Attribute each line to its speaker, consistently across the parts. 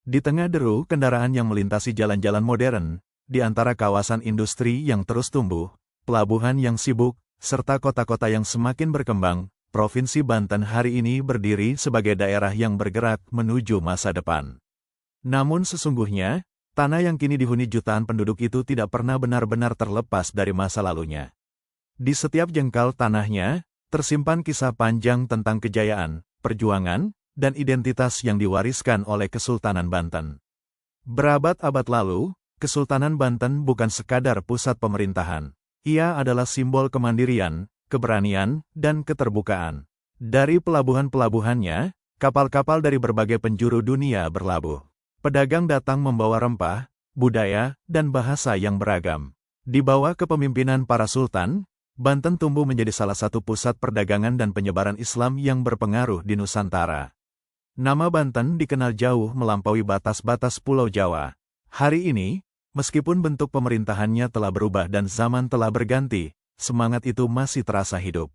Speaker 1: Di tengah deru kendaraan yang melintasi jalan-jalan modern, di antara kawasan industri yang terus tumbuh, pelabuhan yang sibuk, serta kota-kota yang semakin berkembang, Provinsi Banten hari ini berdiri sebagai daerah yang bergerak menuju masa depan. Namun sesungguhnya, tanah yang kini dihuni jutaan penduduk itu tidak pernah benar-benar terlepas dari masa lalunya. Di setiap jengkal tanahnya, tersimpan kisah panjang tentang kejayaan, perjuangan, dan identitas yang diwariskan oleh Kesultanan Banten. Berabad-abad lalu, Kesultanan Banten bukan sekadar pusat pemerintahan. Ia adalah simbol kemandirian, keberanian, dan keterbukaan. Dari pelabuhan-pelabuhannya, kapal-kapal dari berbagai penjuru dunia berlabuh. Pedagang datang membawa rempah, budaya, dan bahasa yang beragam. Di bawah kepemimpinan para sultan, Banten tumbuh menjadi salah satu pusat perdagangan dan penyebaran Islam yang berpengaruh di Nusantara. Nama Banten dikenal jauh melampaui batas-batas Pulau Jawa. Hari ini, meskipun bentuk pemerintahannya telah berubah dan zaman telah berganti, semangat itu masih terasa hidup.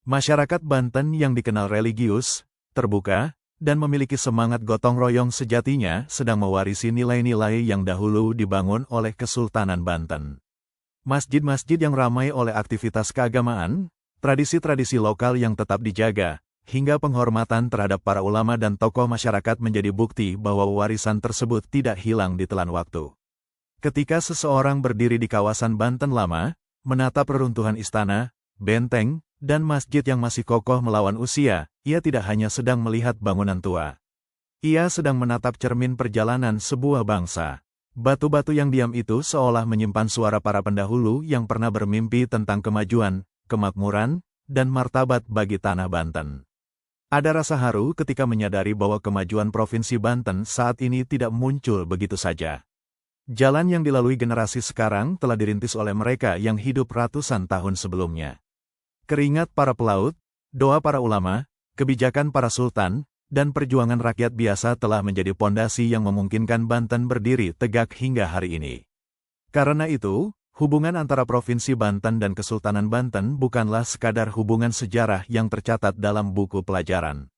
Speaker 1: Masyarakat Banten yang dikenal religius, terbuka, dan memiliki semangat gotong royong sejatinya sedang mewarisi nilai-nilai yang dahulu dibangun oleh Kesultanan Banten. Masjid-masjid yang ramai oleh aktivitas keagamaan, tradisi-tradisi lokal yang tetap dijaga, hingga penghormatan terhadap para ulama dan tokoh masyarakat menjadi bukti bahwa warisan tersebut tidak hilang ditelan waktu. Ketika seseorang berdiri di kawasan Banten Lama, menatap reruntuhan istana, benteng, dan masjid yang masih kokoh melawan usia, ia tidak hanya sedang melihat bangunan tua. Ia sedang menatap cermin perjalanan sebuah bangsa. Batu-batu yang diam itu seolah menyimpan suara para pendahulu yang pernah bermimpi tentang kemajuan, kemakmuran, dan martabat bagi tanah Banten. Ada rasa haru ketika menyadari bahwa kemajuan Provinsi Banten saat ini tidak muncul begitu saja. Jalan yang dilalui generasi sekarang telah dirintis oleh mereka yang hidup ratusan tahun sebelumnya. Keringat para pelaut, doa para ulama, kebijakan para sultan, dan perjuangan rakyat biasa telah menjadi pondasi yang memungkinkan Banten berdiri tegak hingga hari ini. Karena itu, hubungan antara Provinsi Banten dan Kesultanan Banten bukanlah sekadar hubungan sejarah yang tercatat dalam buku pelajaran.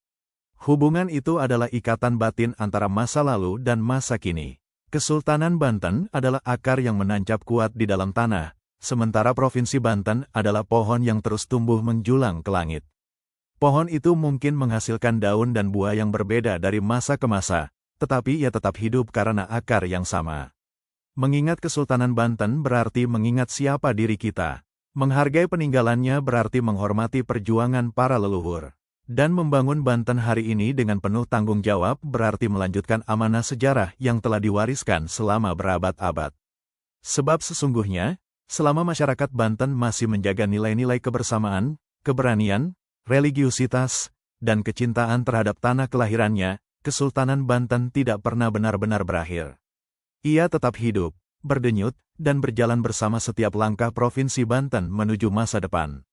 Speaker 1: Hubungan itu adalah ikatan batin antara masa lalu dan masa kini. Kesultanan Banten adalah akar yang menancap kuat di dalam tanah, sementara Provinsi Banten adalah pohon yang terus tumbuh menjulang ke langit. Pohon itu mungkin menghasilkan daun dan buah yang berbeda dari masa ke masa, tetapi ia tetap hidup karena akar yang sama. Mengingat Kesultanan Banten berarti mengingat siapa diri kita. Menghargai peninggalannya berarti menghormati perjuangan para leluhur. Dan membangun Banten hari ini dengan penuh tanggung jawab berarti melanjutkan amanah sejarah yang telah diwariskan selama berabad-abad. Sebab sesungguhnya, selama masyarakat Banten masih menjaga nilai-nilai kebersamaan, keberanian, religiusitas, dan kecintaan terhadap tanah kelahirannya, Kesultanan Banten tidak pernah benar-benar berakhir. Ia tetap hidup, berdenyut, dan berjalan bersama setiap langkah Provinsi Banten menuju masa depan.